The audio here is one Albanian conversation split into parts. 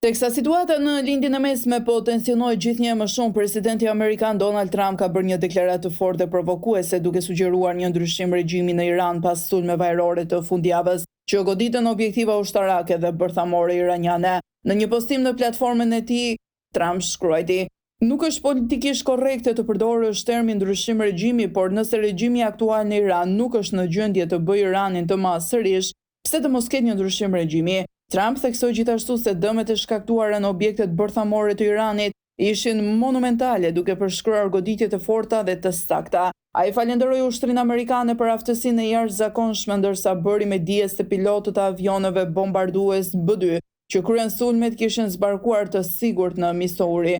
Teksa situata në lindjen e mesme po tensionoi gjithnjë më shumë, presidenti amerikan Donald Trump ka bërë një deklaratë të fortë dhe provokuese duke sugjeruar një ndryshim regjimi në Iran pas sulmeve ajrore të fundjavës që goditën objektiva ushtarake dhe bërthamore iraniane. Në një postim në platformën e tij, Trump shkruajti: "Nuk është politikisht korrekte të përdorësh termin ndryshim regjimi, por nëse regjimi aktual në Iran nuk është në gjendje të bëjë Iranin të masë sërish, pse të mos ketë një ndryshim regjimi?" Trump theksoi gjithashtu se dëmet e shkaktuara në objektet bërthamore të Iranit ishin monumentale, duke përshkruar goditje të forta dhe të sakta. Ai falenderoi ushtrinë amerikane për aftësinë e jashtëzakonshme, ndërsa bëri me dijes se pilotët e avioneve bombardues B-2 që kryen sulmet kishin zbarkuar të sigurt në Missouri.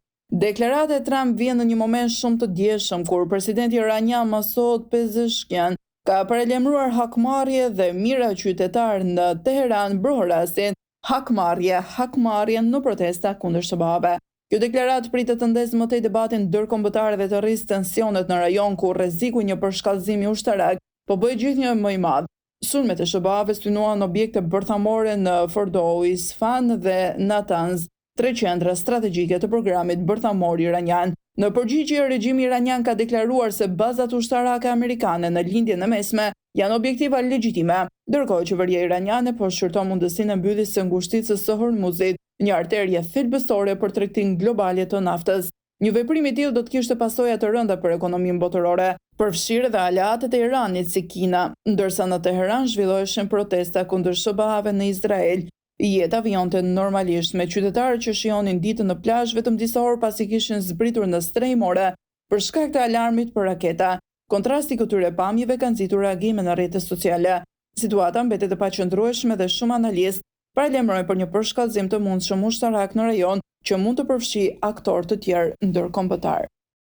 Deklarata e Trump vjen në një moment shumë të djeshëm kur presidenti iranian Masoud Pezeshkian ka paralajmëruar hakmarrje dhe mira qytetar në Teheran brohrasin hakmarrje në protesta kundër SBA-ve. Kjo deklaratë pritet të ndezë më tej debatin ndërkombëtar dhe të rrisë tensionet në rajon ku rreziku i një përshkallëzimi ushtarak po bëhet gjithnjë më i madh. Sulmet e SBA-ves synuan objekte bërthamore në Fordo, Isfahan dhe Natanz, tre qendra strategjike të programit bërthamor iranian. Në përgjigje, regjimi iranian ka deklaruar se bazat ushtarake amerikane në lindjen e mesme janë objektiva legjitime, ndërkohë qeveria iraniane po shqyrton mundësinë e mbylljes së ngushticës së Hormuzit, një arterje thelbësore për tregtinë globale të naftës. Një veprim i tillë do të kishte pasoja të rënda për ekonominë botërore, përfshirë dhe aleatët e Iranit si Kina, ndërsa në Teheran zhvilloheshin protesta kundër SBA-ve në Izrael. Jeta vjonte normalisht me qytetarët që shijonin ditën në plazh vetëm disa orë pasi kishin zbritur në strehimore për shkak të alarmit për raketa. Kontrasti këtyre pamjeve ka nxitur reagime në rrjetet sociale. Situata mbetet e paqëndrueshme dhe shumë analistë paralajmërojnë për një përshkallëzim të mundshëm ushtarak në rajon që mund të përfshijë aktorë të tjerë ndërkombëtar.